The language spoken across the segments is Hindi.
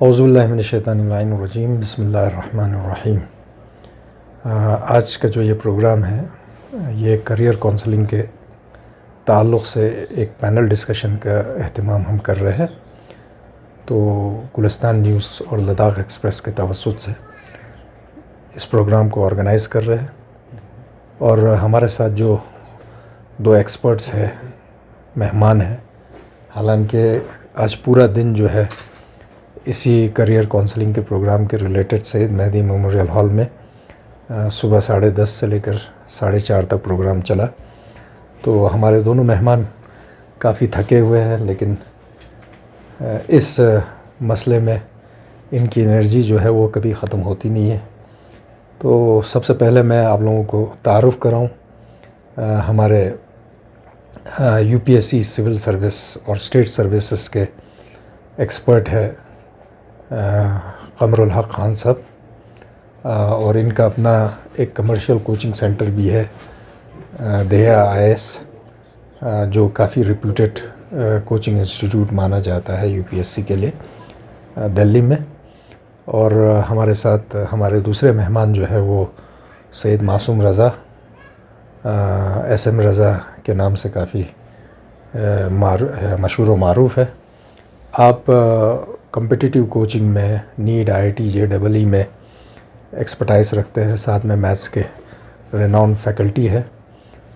औज़ुबिल्लाहिमिनश्शैतानिर्रजीम बिस्मिल्लाहिर्रहमानिर्रहीम। आज का जो ये प्रोग्राम है ये करियर काउंसलिंग के ताल्लुक़ से एक पैनल डिस्कशन का अहतमाम हम कर रहे हैं। तो गुलिस्तान न्यूज़ और लद्दाख एक्सप्रेस के तवस्सुत से इस प्रोग्राम को ऑर्गेनाइज़ कर रहे हैं और हमारे साथ जो दो एक्सपर्ट्स हैं, मेहमान हैं। हालांकि आज पूरा दिन जो है इसी करियर काउंसलिंग के प्रोग्राम के related Syed Mehdi memorial hall में सुबह 10:30 से लेकर 4:30 तक प्रोग्राम चला। तो हमारे दोनों मेहमान काफ़ी थके हुए हैं, लेकिन इस मसले में इनकी एनर्जी जो है वो कभी ख़त्म होती नहीं है। तो सबसे पहले मैं आप लोगों को तारुफ़ कराऊँ, हमारे यूपीएससी सिविल सर्विस और स्टेट सर्विसेज के एक्सपर्ट है कमरुल हक खान साहब, और इनका अपना एक कमर्शियल कोचिंग सेंटर भी है दहिया आईएएस, जो काफ़ी रिप्यूटेड कोचिंग इंस्टीट्यूट माना जाता है यूपीएससी के लिए दिल्ली में। और हमारे साथ हमारे दूसरे मेहमान जो है वो सैयद मासूम रज़ा, एसएम रज़ा के नाम से काफ़ी मशहूर व मारूफ़ है। आप कॉम्पिटिटिव कोचिंग में नीट, आईआईटी, जेईई में एक्सपर्टाइज़ रखते हैं, साथ में मैथ्स के रेनाउंड फैकल्टी है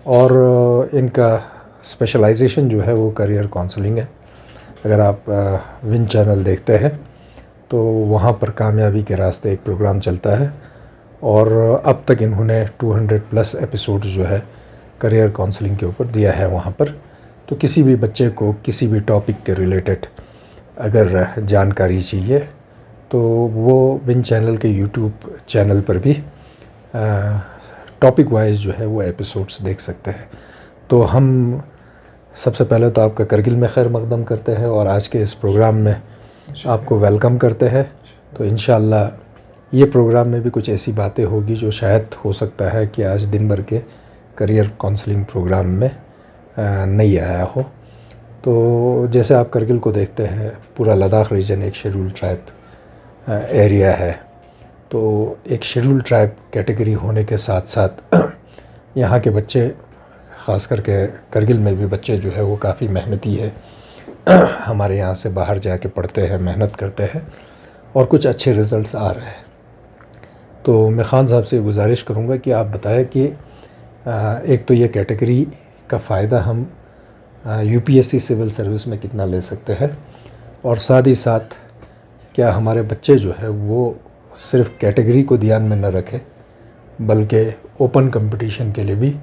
और इनका स्पेशलाइजेशन जो है वो करियर काउंसलिंग है। अगर आप विन चैनल देखते हैं तो वहाँ पर कामयाबी के रास्ते एक प्रोग्राम चलता है और अब तक इन्होंने 200+ एपिसोड जो है करियर काउंसलिंग के ऊपर दिया है वहाँ पर। तो किसी भी बच्चे को किसी भी टॉपिक के रिलेटेड अगर जानकारी चाहिए तो वो विन चैनल के यूट्यूब चैनल पर भी टॉपिक वाइज जो है वो एपिसोड्स देख सकते हैं। तो हम सबसे पहले तो आपका करगिल में खैर मकदम करते हैं और आज के इस प्रोग्राम में आपको वेलकम करते हैं। तो इंशाअल्लाह ये प्रोग्राम में भी कुछ ऐसी बातें होगी जो शायद हो सकता है कि आज दिन भर के करियर काउंसलिंग प्रोग्राम में नहीं आया हो। तो जैसे आप करगिल को देखते हैं, पूरा लद्दाख रीजन एक शेड्यूल ट्राइब एरिया है। तो एक शेड्यूल ट्राइब कैटेगरी होने के साथ साथ यहाँ के बच्चे, ख़ास करके करगिल में भी बच्चे जो है वो काफ़ी मेहनती है। हमारे यहाँ से बाहर जाके पढ़ते हैं, मेहनत करते हैं और कुछ अच्छे रिज़ल्ट्स आ रहे हैं। तो मैं ख़ान साहब से गुजारिश करूँगा कि आप बताएं कि एक तो ये कैटेगरी का फ़ायदा हम यूपीएससी सिविल सर्विस में कितना ले सकते हैं, और साथ ही साथ क्या हमारे बच्चे जो है वो सिर्फ कैटेगरी को ध्यान में न रखें बल्कि ओपन कंपटीशन के लिए भी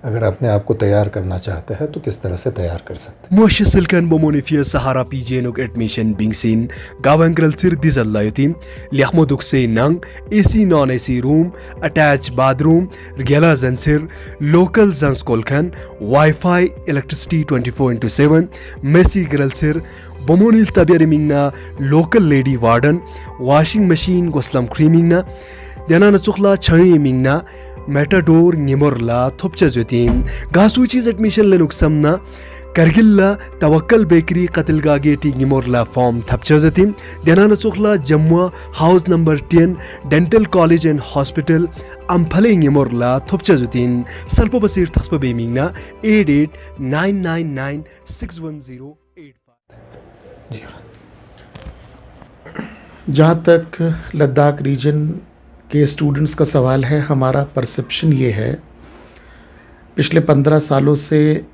अगर अपने आप को तैयार करना चाहते हैं तो किस तरह से तैयार कर सकते हैं। मोश सिल्कन बोमोनिफिया सहारा पीजेनुक एडमिशन बिंगसिन गावंग्रल सिर दिजल्लायुतीन लियाहमोदुक से नंग AC non AC room attach bathroom गेला जंसिर लोकल जंसकोलखन वाईफाई इलेक्ट्रिसिटी 24/7 मेसी ग्रल सिर बोमोनिल तबियरी मिंगना local lady warden washing machine गोस्लम क्रीमिंगना देना चुखला छई मिंगना मेटाडोर निमोरला थोपचा ज्योतिन गासूचीज एडमिशन लेनुक समना करगिल्ला तवक्कल बेकरी कतिलगा गेटी निमोरला फॉर्म थपचा ज्योतिन देना चुखला Jammu house number 10 dental college and hospital अम्फले निमोरला थोपचा ज्योतिन सल्पो बसीर तखसप बेमिंगना 8899961085। जहाँ तक लद्दाख रीजन के स्टूडेंट्स का सवाल है, हमारा परसेप्शन ये है, पिछले 15 सालों से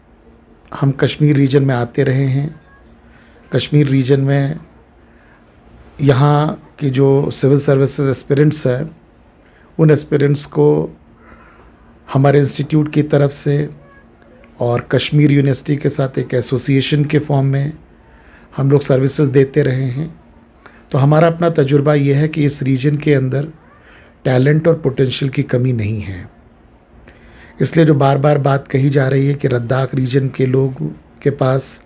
हम कश्मीर रीजन में आते रहे हैं। कश्मीर रीजन में यहाँ के जो सिविल सर्विसेज एस्पिरेंट्स हैं, उन एस्पिरेंट्स को हमारे इंस्टीट्यूट की तरफ से और कश्मीर यूनिवर्सिटी के साथ एक एसोसिएशन के फॉर्म में हम लोग सर्विसेज देते रहे हैं। तो हमारा अपना तजुर्बा ये है कि इस रीजन के अंदर टैलेंट और पोटेंशियल की कमी नहीं है। इसलिए जो बार बार बात कही जा रही है कि लद्दाख रीजन के लोग के पास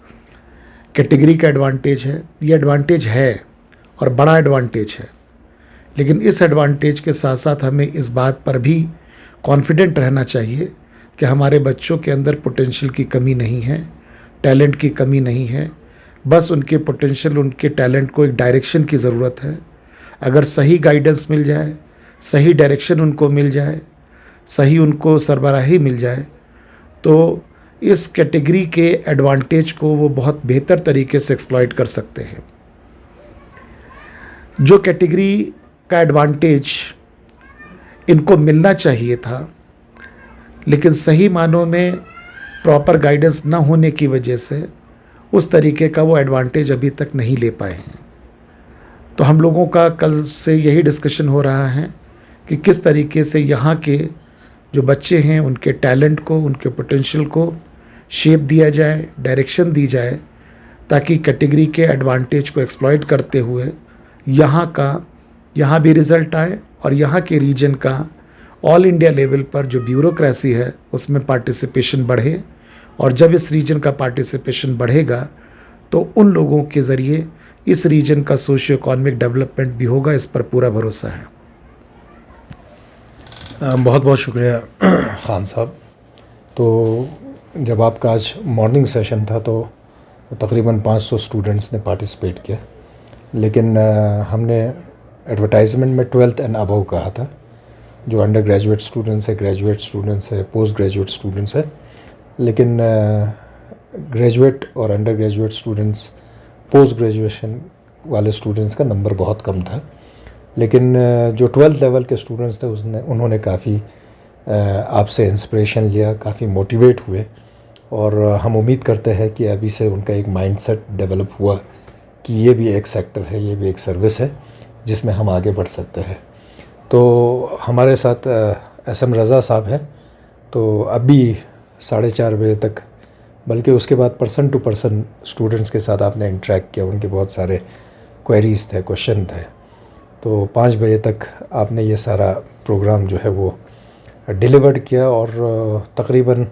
कैटेगरी का एडवांटेज है, ये एडवांटेज है और बड़ा एडवांटेज है। लेकिन इस एडवांटेज के साथ साथ हमें इस बात पर भी कॉन्फिडेंट रहना चाहिए कि हमारे बच्चों के अंदर पोटेंशियल की कमी नहीं है, टैलेंट की कमी नहीं है। बस उनके पोटेंशियल, उनके टैलेंट को एक डायरेक्शन की ज़रूरत है। अगर सही गाइडेंस मिल जाए, सही डायरेक्शन उनको मिल जाए, सही उनको सरबराही मिल जाए, तो इस कैटेगरी के एडवांटेज को वो बहुत बेहतर तरीके से एक्सप्लॉइट कर सकते हैं। जो कैटेगरी का एडवांटेज इनको मिलना चाहिए था, लेकिन सही मानों में प्रॉपर गाइडेंस ना होने की वजह से उस तरीके का वो एडवांटेज अभी तक नहीं ले पाए हैं। तो हम लोगों का कल से यही डिस्कशन हो रहा है कि किस तरीके से यहाँ के जो बच्चे हैं उनके टैलेंट को, उनके पोटेंशियल को शेप दिया जाए, डायरेक्शन दी जाए, ताकि कैटेगरी के एडवांटेज को एक्सप्लॉइट करते हुए यहाँ भी रिज़ल्ट आए और यहाँ के रीजन का ऑल इंडिया लेवल पर जो ब्यूरोक्रेसी है उसमें पार्टिसिपेशन बढ़े। और जब इस रीजन का पार्टिसिपेशन बढ़ेगा तो उन लोगों के ज़रिए इस रीजन का सोशियो इकोनॉमिक डेवलपमेंट भी होगा, इस पर पूरा भरोसा है। बहुत बहुत शुक्रिया खान साहब। तो जब आपका आज मॉर्निंग सेशन था तो तकरीबन 500 स्टूडेंट्स ने पार्टिसिपेट किया, लेकिन हमने एडवर्टाइजमेंट में 12th एंड अबव कहा था। जो अंडर ग्रेजुएट स्टूडेंट्स है, ग्रेजुएट स्टूडेंट्स है, पोस्ट ग्रेजुएट स्टूडेंट्स है, लेकिन ग्रेजुएट और under graduate students, post graduation वाले स्टूडेंट्स का नंबर बहुत कम था। लेकिन जो 12th लेवल के स्टूडेंट्स थे उन्होंने काफ़ी आपसे इंस्पिरेशन लिया, काफ़ी मोटिवेट हुए, और हम उम्मीद करते हैं कि अभी से उनका एक माइंडसेट डेवलप हुआ कि ये भी एक सेक्टर है, ये भी एक सर्विस है जिसमें हम आगे बढ़ सकते हैं। तो हमारे साथ SM रज़ा साहब हैं। तो अभी 4:30 बजे तक, बल्कि उसके बाद पर्सन टू पर्सन स्टूडेंट्स के साथ आपने इंटरेक्ट किया, उनके बहुत सारे क्वेरीज़ थे, क्वेश्चन थे। तो 5 बजे तक आपने ये सारा प्रोग्राम जो है वो डिलीवर्ड किया, और तकरीबन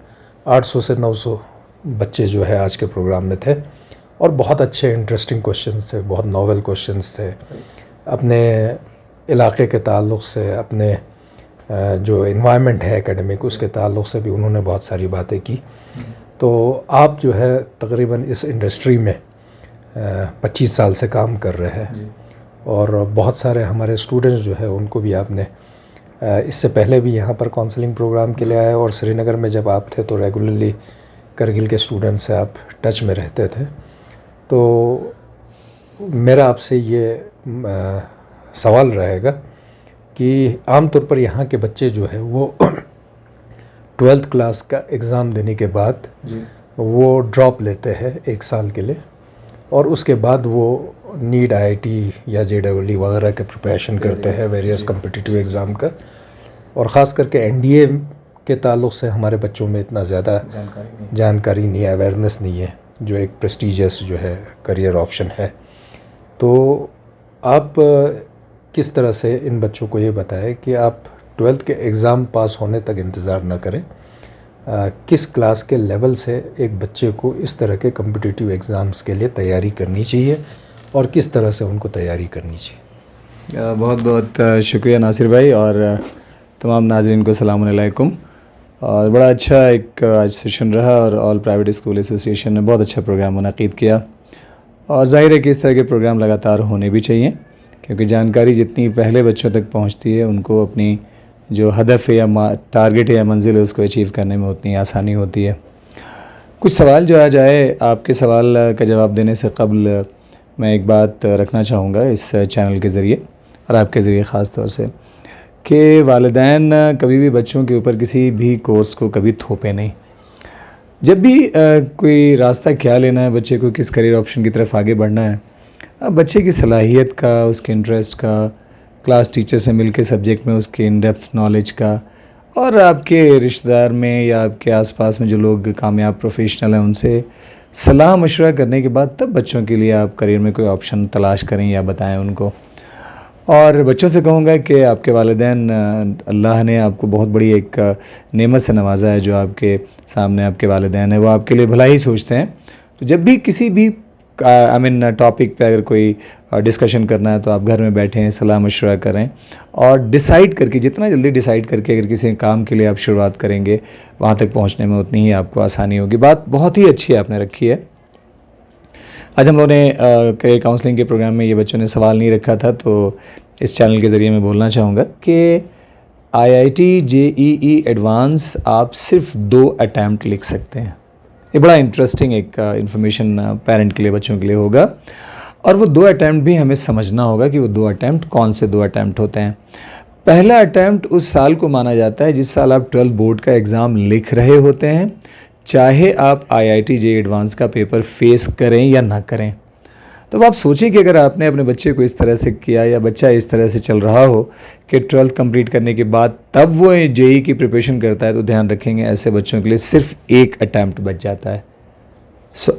800 से 900 बच्चे जो है आज के प्रोग्राम में थे, और बहुत अच्छे इंटरेस्टिंग क्वेश्चंस थे, बहुत नॉवेल क्वेश्चंस थे। अपने इलाके के ताल्लुक़ से, अपने जो इन्वायरमेंट है एकेडमिक, उसके ताल्लुक़ से भी उन्होंने बहुत सारी बातें की। तो आप जो है तकरीबन इस इंडस्ट्री में 25 साल से काम कर रहे हैं, और बहुत सारे हमारे स्टूडेंट्स जो है उनको भी आपने इससे पहले भी यहाँ पर काउंसलिंग प्रोग्राम के लिए आए, और श्रीनगर में जब आप थे तो रेगुलरली करगिल के स्टूडेंट्स से आप टच में रहते थे। तो मेरा आपसे ये सवाल रहेगा कि आमतौर पर यहाँ के बच्चे जो है वो 12th क्लास का एग्ज़ाम देने के बाद वो ड्रॉप लेते हैं 1 साल के लिए, और उसके बाद वो नीट, IIT या JEE वगैरह के प्रिपरेशन करते हैं वेरियस कम्पिटिटिव एग्ज़ाम का। और ख़ास करके NDA के ताल्लुक़ से हमारे बच्चों में इतना ज़्यादा जानकारी नहीं है, अवेयरनेस नहीं है, जो एक प्रेस्टीजियस जो है करियर ऑप्शन है। तो आप किस तरह से इन बच्चों को ये बताएं कि आप 12th के एग्ज़ाम पास होने तक इंतज़ार ना करें, किस क्लास के लेवल से एक बच्चे को इस तरह के कम्पिटिटिव एग्ज़ाम्स के लिए तैयारी करनी चाहिए, और किस तरह से उनको तैयारी करनी चाहिए? बहुत बहुत शुक्रिया नासिर भाई, और तमाम नाज़रीन को सलाम अलैकुम। और बड़ा अच्छा एक आज सेशन रहा, और ऑल प्राइवेट स्कूल एसोसिएशन ने बहुत अच्छा प्रोग्राम मुनक़िद किया, और ज़ाहिर है कि इस तरह के प्रोग्राम लगातार होने भी चाहिए, क्योंकि जानकारी जितनी पहले बच्चों तक पहुंचती है, उनको अपनी जो हदफ है या टारगेट है या मंजिल है उसको अचीव करने में उतनी आसानी होती है। कुछ सवाल जो आ जाए, आपके सवाल का जवाब देने से कबल मैं एक बात रखना चाहूँगा इस चैनल के ज़रिए, और आपके ज़रिए ख़ास तौर से, कि वालिदैन कभी भी बच्चों के ऊपर किसी भी कोर्स को कभी थोपे नहीं। जब भी कोई रास्ता क्या लेना है बच्चे को, किस करियर ऑप्शन की तरफ आगे बढ़ना है, बच्चे की सलाहियत का, उसके इंटरेस्ट का, क्लास टीचर से मिलके सब्जेक्ट में उसके इन डेप्थ नॉलेज का, और आपके रिश्तेदार में या आपके आसपास में जो लोग कामयाब प्रोफेशनल हैं उनसे सलाह मशवरा करने के बाद तब बच्चों के लिए आप करियर में कोई ऑप्शन तलाश करें या बताएं उनको। और बच्चों से कहूँगा कि आपके वालिदैन, अल्लाह ने आपको बहुत बड़ी एक नेमत से नवाजा है। जो आपके सामने आपके वालिदैन है वो आपके लिए भला ही सोचते हैं। तो जब भी किसी भी टॉपिक पे अगर कोई डिस्कशन करना है तो आप घर में बैठें, सलाह मशवरा करें, और डिसाइड करके, जितना जल्दी डिसाइड करके अगर किसी काम के लिए आप शुरुआत करेंगे, वहाँ तक पहुँचने में उतनी ही आपको आसानी होगी। बात बहुत ही अच्छी आपने रखी है। आज हम लोगों ने करियर काउंसलिंग के प्रोग्राम में ये बच्चों ने सवाल नहीं रखा था, तो इस चैनल के ज़रिए मैं बोलना चाहूँगा कि IIT JEE एडवांस आप सिर्फ 2 अटैम्प्ट लिख सकते हैं। ये बड़ा इंटरेस्टिंग एक इन्फॉर्मेशन पेरेंट के लिए, बच्चों के लिए होगा। और वो 2 अटैम्प्ट भी हमें समझना होगा कि वो 2 अटैम्प्ट कौन से 2 अटैम्प्ट होते हैं। पहला अटैम्प्ट उस साल को माना जाता है जिस साल आप 12 बोर्ड का एग्ज़ाम लिख रहे होते हैं, चाहे आप IIT JEE एडवांस का पेपर फेस करें या ना करें। तो अब आप सोचिए कि अगर आपने अपने बच्चे को इस तरह से किया, या बच्चा इस तरह से चल रहा हो कि 12th कंप्लीट करने के बाद तब वो JEE की प्रिपरेशन करता है, तो ध्यान रखेंगे ऐसे बच्चों के लिए सिर्फ 1 अटैम्प्ट बच जाता है।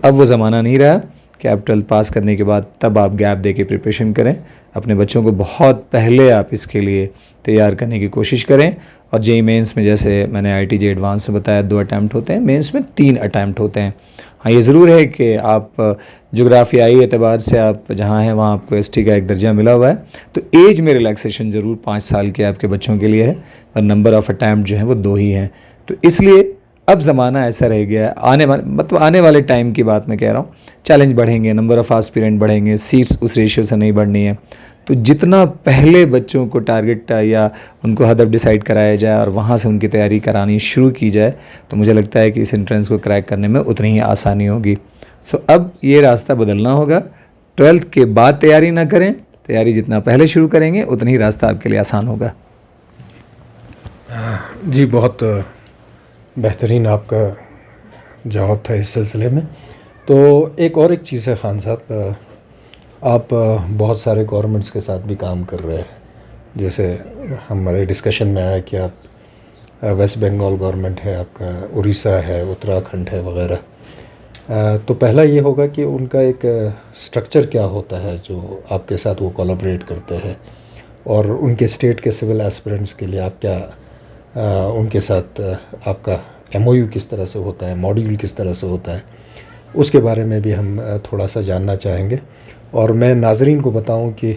अब वो ज़माना नहीं रहा कि आप 12th पास करने के बाद तब आप गैप दे के प्रिपरेशन करें। अपने बच्चों को बहुत पहले आप इसके लिए तैयार करने की कोशिश करें। और JEE मेंस में, जैसे मैंने IIT JEE एडवांस में बताया, 2 अटैम्प्ट होते हैं, मेंस में 3 अटैम्प्ट होते हैं। हाँ, ये ज़रूर है कि आप जोग्राफियाई एतबार से आप जहाँ हैं वहाँ आपको ST का एक दर्जा मिला हुआ है, तो एज में रिलैक्सेशन ज़रूर 5 साल के आपके बच्चों के लिए है, और नंबर ऑफ़ अटैम्प्ट जो है वो 2 ही हैं। तो इसलिए अब ज़माना ऐसा रह गया है, आने वाले टाइम की बात मैं कह रहा हूँ, चैलेंज बढ़ेंगे, नंबर ऑफ़ एस्पिरेंट बढ़ेंगे, सीट्स उस रेशियो से नहीं बढ़नी है। तो जितना पहले बच्चों को टारगेट या उनको हदफ डिसाइड कराया जाए और वहाँ से उनकी तैयारी करानी शुरू की जाए, तो मुझे लगता है कि इस एंट्रेंस को क्रैक करने में उतनी ही आसानी होगी। अब ये रास्ता बदलना होगा। 12th के बाद तैयारी ना करें, तैयारी जितना पहले शुरू करेंगे उतना ही रास्ता आपके लिए आसान होगा। जी, बहुत बेहतरीन आपका जवाब था इस सिलसिले में। तो एक चीज़ है खान साहब, आप बहुत सारे गवर्नमेंट्स के साथ भी काम कर रहे हैं। जैसे हमारे डिस्कशन में आया कि आप वेस्ट बंगाल गवर्नमेंट है, आपका उड़ीसा है, उत्तराखंड है वगैरह। तो पहला ये होगा कि उनका एक स्ट्रक्चर क्या होता है जो आपके साथ वो कोलैबोरेट करते हैं, और उनके स्टेट के सिविल एस्पिरेंट्स के लिए आप क्या उनके साथ आपका MOU किस तरह से होता है, मॉड्यूल किस तरह से होता है, उसके बारे में भी हम थोड़ा सा जानना चाहेंगे। और मैं नाजरीन को बताऊं कि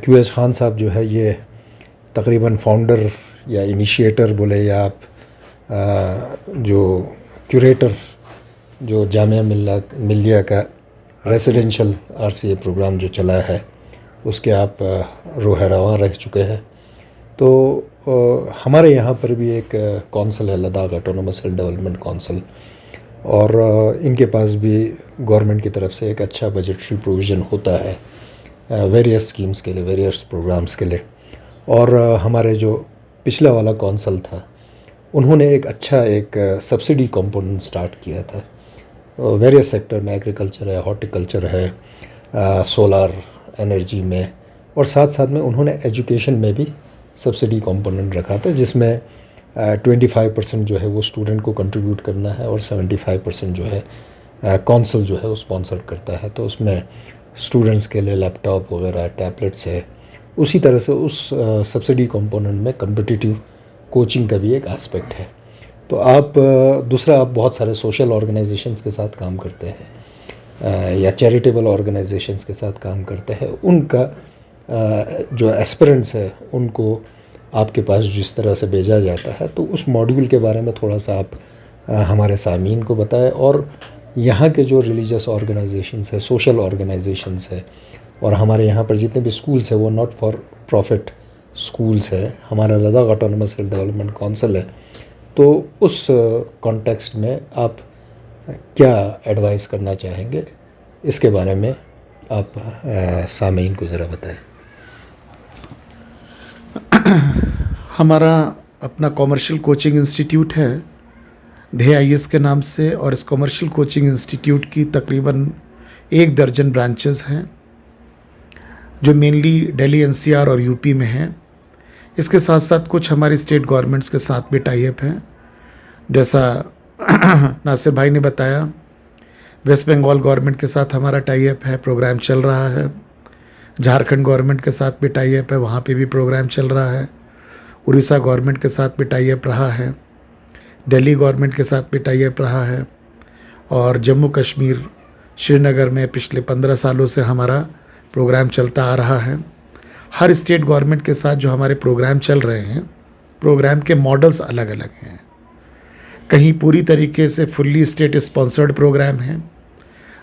QS खान साहब जो है ये तकरीबन फाउंडर या इनिशिएटर बोले, या आप जो क्यूरेटर जो जामिया मिल्लिया का रेसिडेंशियल RCA प्रोग्राम जो चला है उसके आप रोहरवा रह चुके हैं। तो हमारे यहाँ पर भी एक कौंसल है, Ladakh autonomous hill development council, और इनके पास भी गवर्नमेंट की तरफ से एक अच्छा बजटरी प्रोविज़न होता है वेरियस स्कीम्स के लिए, वेरियस प्रोग्राम्स के लिए। और हमारे जो पिछला वाला कौंसल था उन्होंने एक अच्छा एक सब्सिडी कंपोनेंट स्टार्ट किया था वेरियस सेक्टर में, एग्रीकल्चर है, हॉर्टिकल्चर है, सोलर एनर्जी में, और साथ साथ में उन्होंने एजुकेशन में भी सब्सिडी कंपोनेंट रखा था, जिसमें 25% जो है वो स्टूडेंट को कंट्रीब्यूट करना है, और 75% जो है कौंसल जो है वो स्पॉन्सर करता है। तो उसमें स्टूडेंट्स के लिए लैपटॉप वगैरह, टैबलेट्स है। उसी तरह से उस सब्सिडी कंपोनेंट में कम्पिटिटिव कोचिंग का भी एक एस्पेक्ट है। तो आप दूसरा, आप बहुत सारे सोशल ऑर्गेनाइजेशंस के साथ काम करते हैं या चैरिटेबल ऑर्गेनाइजेशंस के साथ काम करते हैं। उनका जो एस्पिरेंट्स है उनको आपके पास जिस तरह से भेजा जाता है, तो उस मॉड्यूल के बारे में थोड़ा सा आप हमारे सामीन को बताएं। और यहाँ के जो रिलीजियस ऑर्गेनाइजेशंस है, सोशल ऑर्गेनाइजेशंस है, और हमारे यहाँ पर जितने भी स्कूल्स है वो नॉट फॉर प्रॉफिट स्कूल्स है, हमारा Ladakh autonomous hill development council है, तो उस कॉन्टेक्स्ट में आप क्या एडवाइस करना चाहेंगे, इसके बारे में आप सामीन को ज़रा बताएं। हमारा अपना कॉमर्शियल कोचिंग इंस्टीट्यूट है ध्येय IAS के नाम से, और इस कॉमर्शियल कोचिंग इंस्टीट्यूट की तकरीबन 1 दर्जन ब्रांचेस हैं जो मेनली दिल्ली, NCR और UP में हैं। इसके साथ साथ कुछ हमारी स्टेट गवर्नमेंट्स के साथ भी टाई अप हैं। जैसा नासिर भाई ने बताया, वेस्ट बंगाल गवर्नमेंट के साथ हमारा टाई अप है, प्रोग्राम चल रहा है। झारखंड गवर्नमेंट के साथ भी टाई अप है, वहाँ पे भी प्रोग्राम चल रहा है। उड़ीसा गवर्नमेंट के साथ भी टाई अप रहा है, दिल्ली गवर्नमेंट के साथ भी टाई अप रहा है, और जम्मू कश्मीर श्रीनगर में पिछले 15 सालों से हमारा प्रोग्राम चलता आ रहा है। हर स्टेट गवर्नमेंट के साथ जो हमारे प्रोग्राम चल रहे हैं, प्रोग्राम के मॉडल्स अलग अलग हैं। कहीं पूरी तरीके से फुल्ली स्टेट स्पॉन्सर्ड प्रोग्राम हैं,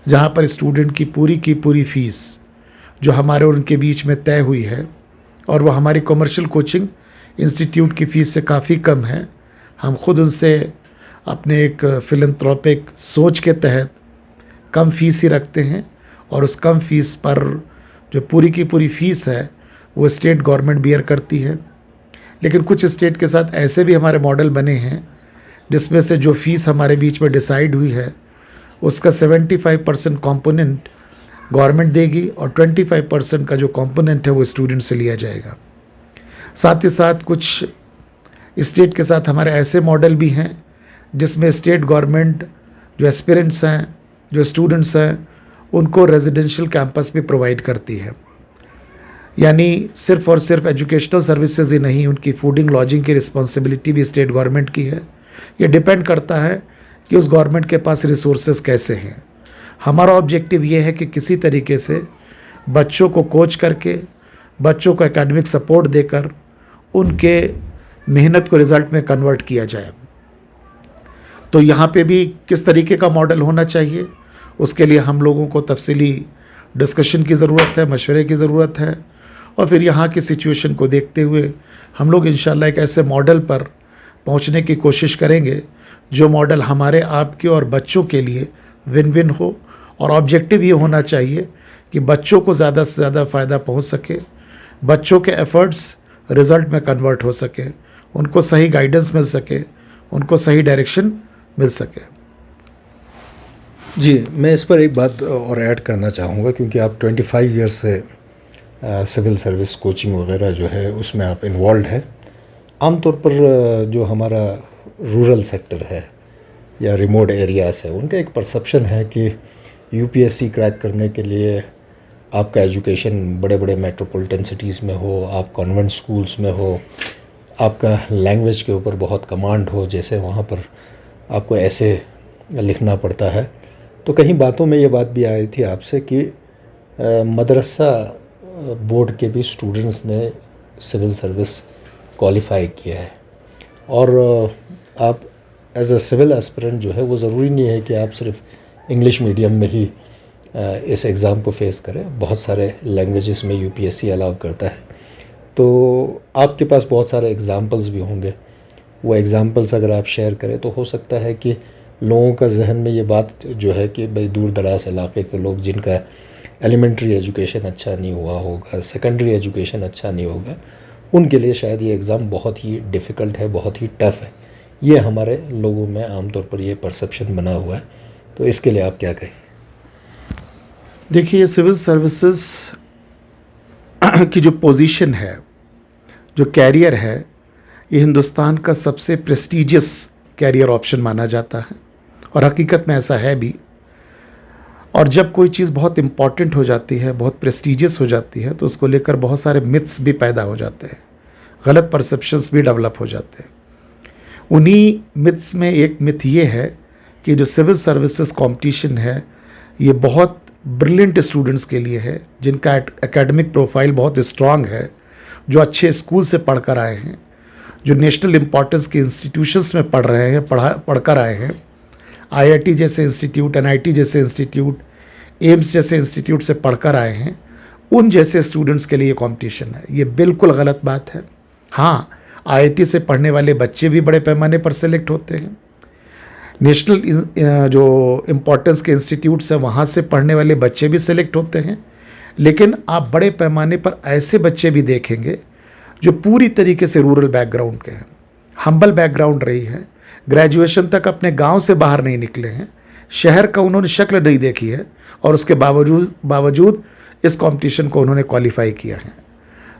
जहाँ पर स्टूडेंट की पूरी फीस जो हमारे और उनके बीच में तय हुई है, और वो हमारी कमर्शियल कोचिंग इंस्टीट्यूट की फ़ीस से काफ़ी कम है। हम खुद उनसे अपने एक फिलंथ्रोपिक सोच के तहत कम फ़ीस ही रखते हैं, और उस कम फ़ीस पर जो पूरी की पूरी फ़ीस है वो स्टेट गवर्नमेंट बियर करती है। लेकिन कुछ स्टेट के साथ ऐसे भी हमारे मॉडल बने हैं जिसमें से जो फ़ीस हमारे बीच में डिसाइड हुई है उसका 75% कॉम्पोनेंट गवर्नमेंट देगी, और 25% का जो कॉम्पोनेंट है वो स्टूडेंट से लिया जाएगा। साथ ही साथ कुछ स्टेट के साथ हमारे ऐसे मॉडल भी हैं जिसमें स्टेट गवर्नमेंट जो एस्पिरेंट्स हैं, जो स्टूडेंट्स हैं, उनको रेजिडेंशियल कैंपस भी प्रोवाइड करती है। यानी सिर्फ और सिर्फ एजुकेशनल सर्विसेज ही नहीं, उनकी फूडिंग लॉजिंग की रिस्पॉन्सिबिलिटी भी स्टेट गवर्नमेंट की है। ये डिपेंड करता है कि उस गवर्नमेंट के पास रिसोर्सेज कैसे हैं। हमारा ऑब्जेक्टिव ये है कि किसी तरीके से बच्चों को कोच करके, बच्चों को एकेडमिक सपोर्ट देकर उनके मेहनत को रिज़ल्ट में कन्वर्ट किया जाए। तो यहाँ पे भी किस तरीके का मॉडल होना चाहिए, उसके लिए हम लोगों को तफसीली डिस्कशन की ज़रूरत है, मशवरे की ज़रूरत है, और फिर यहाँ की सिचुएशन को देखते हुए हम लोग इंशाल्लाह एक ऐसे मॉडल पर पहुँचने की कोशिश करेंगे जो मॉडल हमारे, आपके और बच्चों के लिए विन विन हो। और ऑब्जेक्टिव ये होना चाहिए कि बच्चों को ज़्यादा से ज़्यादा फ़ायदा पहुँच सके, बच्चों के एफ़र्ट्स रिज़ल्ट में कन्वर्ट हो सके, उनको सही गाइडेंस मिल सके, उनको सही डायरेक्शन मिल सके। जी, मैं इस पर एक बात और ऐड करना चाहूँगा, क्योंकि आप 25 ईयर्स से सिविल सर्विस कोचिंग वगैरह जो है उसमें आप इन्वॉल्व हैं। आमतौर पर जो हमारा रूरल सेक्टर है या रिमोट एरियाज़ है, उनका एक परसेप्शन है कि यूपीएससी क्रैक करने के लिए आपका एजुकेशन बड़े बड़े मेट्रोपॉलिटन सिटीज़ में हो, आप कॉन्वेंट स्कूल्स में हो, आपका लैंग्वेज के ऊपर बहुत कमांड हो, जैसे वहाँ पर आपको ऐसे लिखना पड़ता है। तो कहीं बातों में ये बात भी आई थी आपसे कि मदरसा बोर्ड के भी स्टूडेंट्स ने सिविल सर्विस क्वालिफाई किया है, और आप एज अ सिविल एस्पिरेंट जो है वो ज़रूरी नहीं है कि आप सिर्फ इंग्लिश मीडियम में ही इस एग्ज़ाम को फेस करें। बहुत सारे लैंग्वेजेस में यूपीएससी अलाउ करता है, तो आपके पास बहुत सारे एग्ज़ाम्पल्स भी होंगे। वो एग्ज़ाम्पल्स अगर आप शेयर करें तो हो सकता है कि लोगों का जहन में ये बात जो है कि भाई दूर दराज इलाके के लोग जिनका एलिमेंट्री एजुकेशन अच्छा नहीं हुआ होगा, सेकेंडरी एजुकेशन अच्छा नहीं होगा, उनके लिए शायद ये एग्ज़ाम बहुत ही डिफ़िकल्ट है, बहुत ही टफ़ है। ये हमारे लोगों में आमतौर पर ये परसेप्शन बना हुआ है। तो इसके लिए आप क्या कहें? देखिए, सिविल सर्विसेज की जो पोजीशन है, जो कैरियर है, ये हिंदुस्तान का सबसे प्रेस्टीजियस कैरियर ऑप्शन माना जाता है, और हकीकत में ऐसा है भी। और जब कोई चीज़ बहुत इम्पॉर्टेंट हो जाती है, बहुत प्रेस्टीजियस हो जाती है, तो उसको लेकर बहुत सारे मिथ्स भी पैदा हो जाते हैं, गलत परसेप्शंस भी डेवलप हो जाते हैं। उन्हीं मिथ्स में एक मिथ ये है कि जो सिविल सर्विसेज कंपटीशन है ये बहुत ब्रिलियंट स्टूडेंट्स के लिए है, जिनका एकेडमिक प्रोफाइल बहुत स्ट्रांग है, जो अच्छे स्कूल से पढ़कर आए हैं, जो नेशनल इम्पोर्टेंस के इंस्टीट्यूशंस में पढ़ रहे हैं, पढ़कर आए हैं, आईआईटी जैसे इंस्टीट्यूट, एनआईटी जैसे इंस्टीट्यूट, एम्स जैसे इंस्टीट्यूट से पढ़कर आए हैं, उन जैसे स्टूडेंट्स के लिए कंपटीशन है। ये बिल्कुल गलत बात है। हाँ, आईआईटी से पढ़ने वाले बच्चे भी बड़े पैमाने पर सेलेक्ट होते हैं, नेशनल जो इम्पोर्टेंस के इंस्टीट्यूट्स हैं वहाँ से पढ़ने वाले बच्चे भी सेलेक्ट होते हैं, लेकिन आप बड़े पैमाने पर ऐसे बच्चे भी देखेंगे जो पूरी तरीके से रूरल बैकग्राउंड के हैं, हम्बल बैकग्राउंड रही है, ग्रेजुएशन तक अपने गांव से बाहर नहीं निकले हैं, शहर का उन्होंने शक्ल नहीं देखी है, और उसके बावजूद इस कंपटीशन को उन्होंने क्वालिफाई किया है।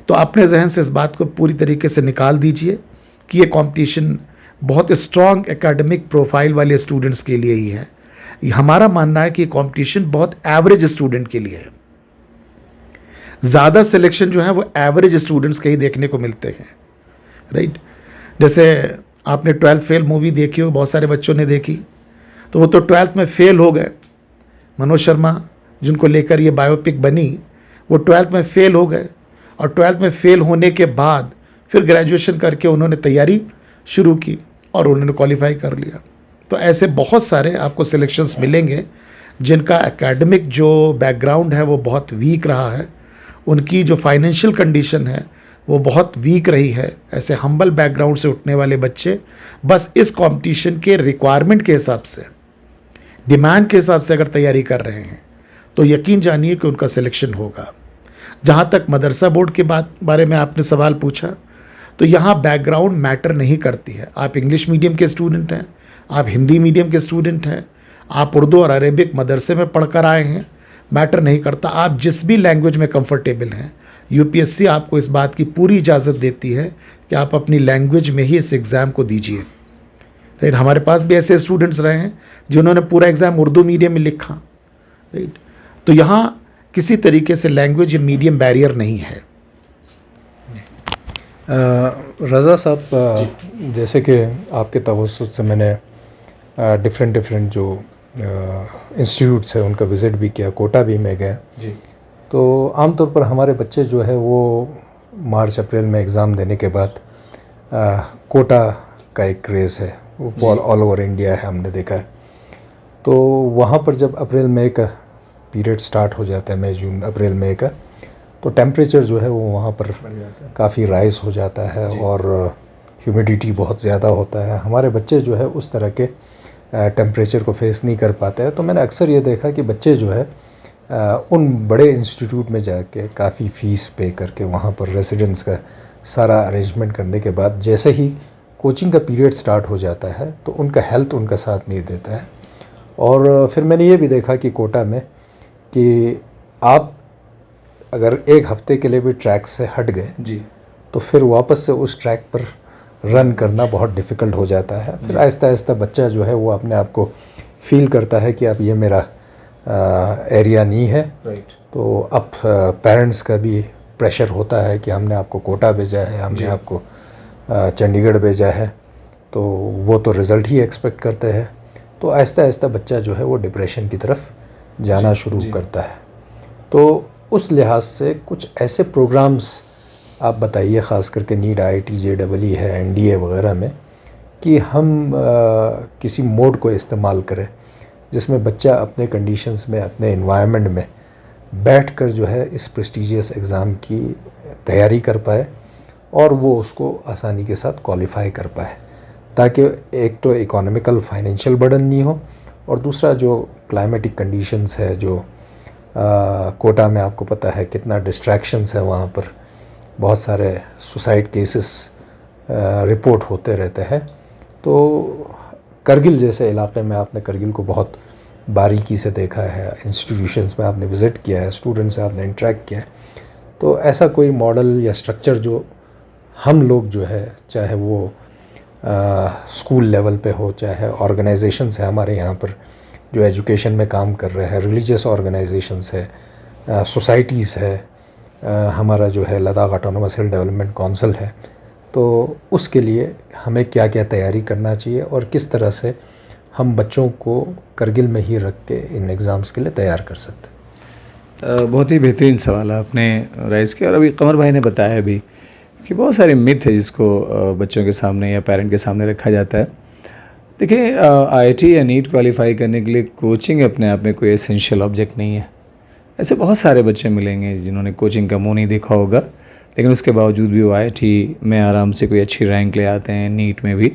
तो अपने जहन से इस बात को पूरी तरीके से निकाल दीजिए कि ये कंपटीशन बहुत स्ट्रॉन्ग एकेडमिक प्रोफाइल वाले स्टूडेंट्स के लिए ही है। हमारा मानना है कि कंपटीशन बहुत एवरेज स्टूडेंट के लिए है। ज़्यादा सिलेक्शन जो है वो एवरेज स्टूडेंट्स के ही देखने को मिलते हैं, राइट। जैसे आपने 12th फेल मूवी देखी हो, बहुत सारे बच्चों ने देखी, तो वो तो 12th में फेल हो गए। मनोज शर्मा जिनको लेकर ये बायोपिक बनी, वो 12th में फेल हो गए, और 12th में फेल होने के बाद फिर ग्रेजुएशन करके उन्होंने तैयारी शुरू की और उन्होंने क्वालिफाई कर लिया। तो ऐसे बहुत सारे आपको सिलेक्शंस मिलेंगे जिनका एकेडमिक जो बैकग्राउंड है वो बहुत वीक रहा है, उनकी जो फाइनेंशियल कंडीशन है वो बहुत वीक रही है, ऐसे हम्बल बैकग्राउंड से उठने वाले बच्चे बस इस कंपटीशन के रिक्वायरमेंट के हिसाब से, डिमांड के हिसाब से अगर तैयारी कर रहे हैं तो यकीन जानिए कि उनका सिलेक्शन होगा। जहाँ तक मदरसा बोर्ड के बारे में आपने सवाल पूछा, तो यहाँ बैकग्राउंड मैटर नहीं करती है। आप इंग्लिश मीडियम के स्टूडेंट हैं, आप हिंदी मीडियम के स्टूडेंट हैं, आप उर्दू और अरेबिक मदरसे में पढ़कर आए हैं, मैटर नहीं करता। आप जिस भी लैंग्वेज में कंफर्टेबल हैं, यूपीएससी आपको इस बात की पूरी इजाज़त देती है कि आप अपनी लैंग्वेज में ही इस एग्ज़ाम को दीजिए। राइट, हमारे पास भी ऐसे स्टूडेंट्स रहे हैं जिन्होंने पूरा एग्ज़ाम उर्दू मीडियम में लिखा। राइट, तो यहाँ किसी तरीके से लैंग्वेज या मीडियम बैरियर नहीं है। रज़ा साहब, जैसे कि आपके तवज्जुह से मैंने डिफरेंट जो इंस्टीट्यूट्स है उनका विज़िट भी किया, कोटा भी मैं गया जी। तो आमतौर पर हमारे बच्चे जो है वो मार्च अप्रैल में एग्ज़ाम देने के बाद कोटा का एक क्रेज़ है, वो ऑल ओवर इंडिया है, हमने देखा है। तो वहाँ पर जब अप्रैल मई का पीरियड स्टार्ट हो जाता है, मई जून अप्रैल मई का, तो टेम्परेचर जो है वो वहाँ पर काफ़ी राइज़ हो जाता है और ह्यूमिडिटी बहुत ज़्यादा होता है। हमारे बच्चे जो है उस तरह के टेम्परेचर को फेस नहीं कर पाते हैं। तो मैंने अक्सर ये देखा कि बच्चे जो है उन बड़े इंस्टीट्यूट में जाके काफ़ी फ़ीस पे करके वहाँ पर रेसिडेंस का सारा अरेंजमेंट करने के बाद जैसे ही कोचिंग का पीरियड स्टार्ट हो जाता है तो उनका हेल्थ उनका साथ नहीं देता है। और फिर मैंने ये भी देखा कि कोटा में कि आप अगर एक हफ़्ते के लिए भी ट्रैक से हट गए जी, तो फिर वापस से उस ट्रैक पर रन करना बहुत डिफ़िकल्ट हो जाता है। फिर आहिस्ता आहिस्ता बच्चा जो है वो अपने आप को फील करता है कि अब ये मेरा एरिया नहीं है। राइट, तो अब पेरेंट्स का भी प्रेशर होता है कि हमने आपको कोटा भेजा है, हमने आपको चंडीगढ़ भेजा है, तो वो तो रिज़ल्ट ही एक्सपेक्ट करते हैं। तो आहिस्ता आहिस्ता बच्चा जो है वो डिप्रेशन की तरफ जाना शुरू करता है। तो उस लिहाज से कुछ ऐसे प्रोग्राम्स आप बताइए, ख़ास करके नीट IIT JEE है, NDA वगैरह में, कि हम किसी मोड को इस्तेमाल करें जिसमें बच्चा अपने कंडीशंस में, अपने एनवायरनमेंट में बैठकर जो है इस प्रेस्टिजियस एग्ज़ाम की तैयारी कर पाए और वो उसको आसानी के साथ क्वालिफाई कर पाए, ताकि एक तो इकोनॉमिकल फाइनेंशियल बर्डन नहीं हो और दूसरा जो क्लाइमेटिक कंडीशंस है, जो कोटा में आपको पता है कितना डिस्ट्रैक्शंस है, वहाँ पर बहुत सारे सुसाइड केसेस रिपोर्ट होते रहते हैं। तो करगिल जैसे इलाके में आपने करगिल को बहुत बारीकी से देखा है, इंस्टीट्यूशंस में आपने विज़िट किया है, स्टूडेंट से आपने इंटरेक्ट किया है, तो ऐसा कोई मॉडल या स्ट्रक्चर जो हम लोग जो है, चाहे वो स्कूल लेवल पे हो, चाहे ऑर्गेनाइजेशंस है हमारे यहाँ पर जो एजुकेशन में काम कर रहे हैं, रिलीजियस ऑर्गेनाइजेशंस है, सोसाइटीज़ है, हमारा जो है Ladakh autonomous hill development council है, तो उसके लिए हमें क्या क्या तैयारी करना चाहिए और किस तरह से हम बच्चों को करगिल में ही रख के इन एग्ज़ाम्स के लिए तैयार कर सकते। बहुत ही बेहतरीन सवाल आपने राइज़ किया और अभी कमर भाई ने बताया भी कि बहुत सारे मिथ है जिसको बच्चों के सामने या पेरेंट के सामने रखा जाता है। देखिए, IIT या नीट क्वालिफाई करने के लिए कोचिंग अपने आप में कोई एसेंशियल ऑब्जेक्ट नहीं है। ऐसे बहुत सारे बच्चे मिलेंगे जिन्होंने कोचिंग का मुँह नहीं देखा होगा, लेकिन उसके बावजूद भी वो IIT में आराम से कोई अच्छी रैंक ले आते हैं, नीट में भी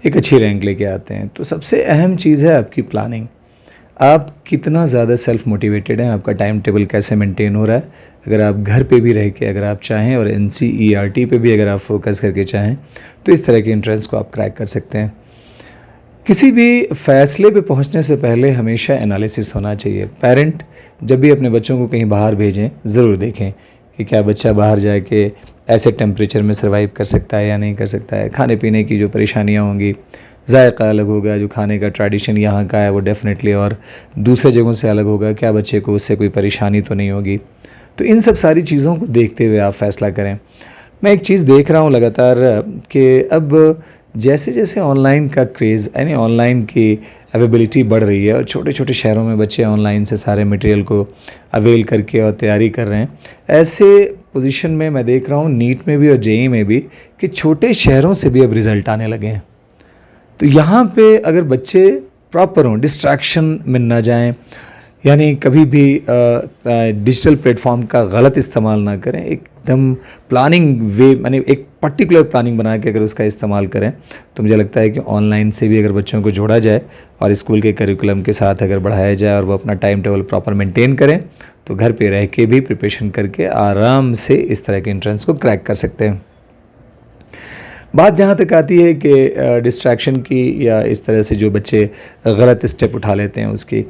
एक अच्छी रैंक लेके आते हैं। तो सबसे अहम चीज़ है आपकी प्लानिंग। आप कितना ज़्यादा सेल्फ मोटिवेटेड हैं, आपका टाइम टेबल कैसे मेंटेन हो रहा है। अगर आप घर पे भी रह के अगर आप चाहें और NCERT पे भी अगर आप फोकस करके चाहें तो इस तरह के एंट्रेंस को आप क्रैक कर सकते हैं। किसी भी फैसले पे पहुंचने से पहले हमेशा एनालिसिस होना चाहिए। पेरेंट जब भी अपने बच्चों को कहीं बाहर भेजें, ज़रूर देखें कि क्या बच्चा बाहर जाके ऐसे टेम्परेचर में सर्वाइव कर सकता है या नहीं कर सकता है। खाने पीने की जो परेशानियाँ होंगी, जायका अलग होगा, जो खाने का ट्रेडिशन यहाँ का है वो डेफिनेटली और दूसरे जगहों से अलग होगा, क्या बच्चे को उससे कोई परेशानी तो नहीं होगी। तो इन सब सारी चीज़ों को देखते हुए आप फ़ैसला करें। मैं एक चीज़ देख रहा हूँ लगातार कि अब जैसे जैसे ऑनलाइन का क्रेज़, यानी ऑनलाइन की अवेलेबिलिटी बढ़ रही है और छोटे छोटे शहरों में बच्चे ऑनलाइन से सारे मटेरियल को अवेल करके और तैयारी कर रहे हैं, ऐसे पोजीशन में मैं देख रहा हूँ नीट में भी और JEE में भी कि छोटे शहरों से भी अब रिज़ल्ट आने लगे हैं। तो यहाँ पे अगर बच्चे प्रॉपर हों, डिस्ट्रैक्शन में ना जाएं, यानी कभी भी डिजिटल प्लेटफॉर्म का गलत इस्तेमाल ना करें, एकदम प्लानिंग वे यानी एक पर्टिकुलर प्लानिंग बना के अगर उसका इस्तेमाल करें तो मुझे लगता है कि ऑनलाइन से भी अगर बच्चों को जोड़ा जाए और स्कूल के करिकुलम के साथ अगर बढ़ाया जाए और वो अपना टाइम टेबल प्रॉपर मेंटेन करें तो घर पे रह के भी प्रिपरेशन करके आराम से इस तरह के एंट्रेंस को क्रैक कर सकते हैं। बात जहाँ तक आती है कि डिस्ट्रैक्शन की या इस तरह से जो बच्चे गलत स्टेप उठा लेते हैं उसकी,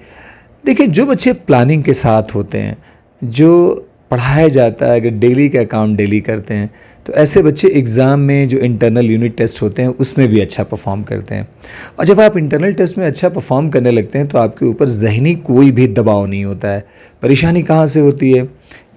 देखिए जो बच्चे प्लानिंग के साथ होते हैं, जो पढ़ाया जाता है, अगर डेली का काम डेली करते हैं तो ऐसे बच्चे एग्ज़ाम में जो इंटरनल यूनिट टेस्ट होते हैं उसमें भी अच्छा परफॉर्म करते हैं। और जब आप इंटरनल टेस्ट में अच्छा परफॉर्म करने लगते हैं तो आपके ऊपर ज़हनी कोई भी दबाव नहीं होता है। परेशानी कहाँ से होती है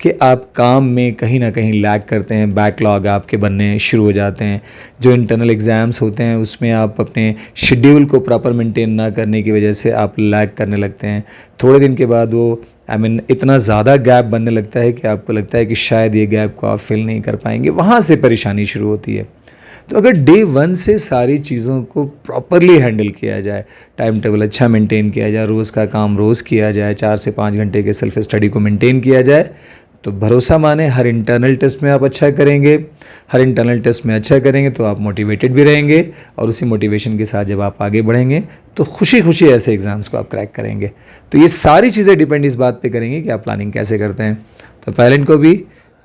कि आप काम में कहीं ना कहीं लैग करते हैं, बैकलॉग आपके बनने शुरू हो जाते हैं। जो इंटरनल एग्ज़ाम्स होते हैं उसमें आप अपने शेड्यूल को प्रॉपर मेंटेन ना करने की वजह से आप लैग करने लगते हैं। थोड़े दिन के बाद वो इतना ज़्यादा गैप बनने लगता है कि आपको लगता है कि शायद ये गैप को आप फिल नहीं कर पाएंगे, वहाँ से परेशानी शुरू होती है। तो अगर डे 1 से सारी चीज़ों को प्रॉपरली हैंडल किया जाए, टाइम टेबल अच्छा मेंटेन किया जाए, रोज़ का काम रोज़ किया जाए, 4 से 5 घंटे के सेल्फ स्टडी को मेंटेन किया जाए, तो भरोसा माने हर इंटरनल टेस्ट में आप अच्छा करेंगे। हर इंटरनल टेस्ट में अच्छा करेंगे तो आप मोटिवेटेड भी रहेंगे और उसी मोटिवेशन के साथ जब आप आगे बढ़ेंगे तो खुशी खुशी ऐसे एग्ज़ाम्स को आप क्रैक करेंगे। तो ये सारी चीज़ें डिपेंड इस बात पे करेंगी कि आप प्लानिंग कैसे करते हैं। तो पेरेंट को भी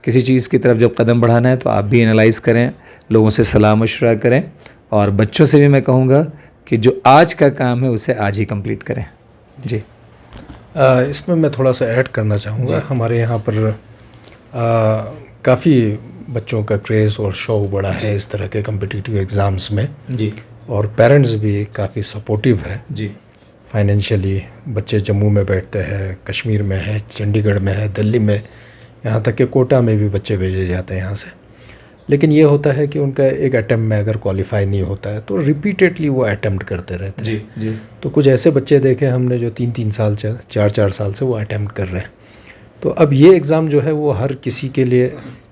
किसी चीज़ की तरफ जब कदम बढ़ाना है तो आप भी एनालाइज करें, लोगों से सलाह मशवरा करें और बच्चों से भी मैं कहूँगा कि जो आज का काम है उसे आज ही कंप्लीट करें। जी इसमें मैं थोड़ा सा ऐड करना चाहूँगा। हमारे यहाँ पर काफ़ी बच्चों का क्रेज़ और शौक़ बड़ा है इस तरह के कम्पिटिटिव एग्ज़ाम्स में जी और पेरेंट्स भी काफ़ी सपोर्टिव है जी फाइनेंशियली। बच्चे जम्मू में बैठते हैं, कश्मीर में है, चंडीगढ़ में है, दिल्ली में, यहाँ तक कि कोटा में भी बच्चे भेजे जाते हैं यहाँ से। लेकिन ये होता है कि उनका एक अटैम्प्ट में अगर क्वालिफाई नहीं होता है तो रिपीटेडली वो अटैम्प्ट करते रहते हैं। जी जी तो कुछ ऐसे बच्चे देखे हमने जो 3-3 साल से 4-4 साल से वो अटैम्प्ट कर रहे हैं। तो अब ये एग्ज़ाम जो है वो हर किसी के लिए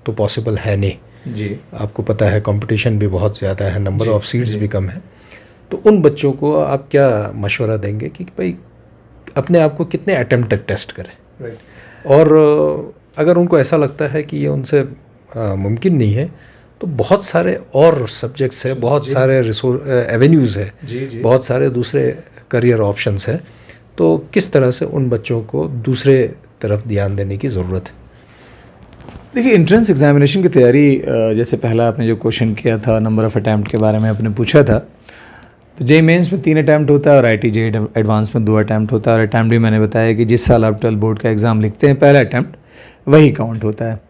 तो पॉसिबल है नहीं। जी आपको पता है कंपटीशन भी बहुत ज़्यादा है, नंबर जी, ऑफ़ सीट्स जी। भी कम है। तो उन बच्चों को आप क्या मशवरा देंगे कि भाई अपने आप को कितने अटैम्प्ट तक टेस्ट करें? राइट और अगर उनको ऐसा लगता है कि ये उनसे मुमकिन नहीं है तो बहुत सारे और सब्जेक्ट्स है, बहुत जी। सारे एवेन्यूज़ है, जी जी बहुत सारे दूसरे करियर ऑप्शंस है। तो किस तरह से उन बच्चों को दूसरे तरफ ध्यान देने की ज़रूरत है? देखिए एंट्रेंस एग्जामिनेशन की तैयारी, जैसे पहला आपने जो क्वेश्चन किया था नंबर ऑफ़ अटैम्प्ट के बारे में आपने पूछा था, तो जेईई मेंस में 3 अटैम्प्ट होता है और आईटी जेईई एडवांस में 2 अटैम्प्ट होता है। और अटैम्प्ट भी मैंने बताया कि जिस साल आप 12 बोर्ड का एग्ज़ाम लिखते हैं पहला अटैम्प्ट वही काउंट होता है।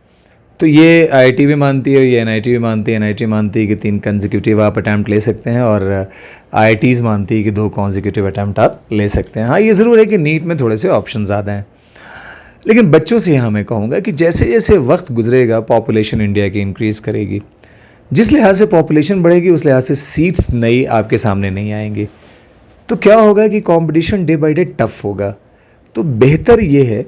तो ये आईआईटी भी मानती है, ये एनआईटी भी मानती है। एनआईटी मानती है कि 3 कंसेक्यूटिव आप अटैम्प्ट ले सकते हैं और आईआईटीज़ मानती है कि 2 कॉन्जिक्यूटिव अटैम्प्ट आप ले सकते हैं। हाँ ये ज़रूर है कि नीट में थोड़े से ऑप्शन ज़्यादा हैं, लेकिन बच्चों से यहाँ मैं कहूँगा कि जैसे जैसे वक्त गुजरेगा पॉपुलेशन इंडिया की इंक्रीज़ करेगी, जिस लिहाज से पॉपुलेशन बढ़ेगी उस लिहाज से सीट्स नई आपके सामने नहीं आएंगी। तो क्या होगा कि competition day by day tough होगा। तो बेहतर ये है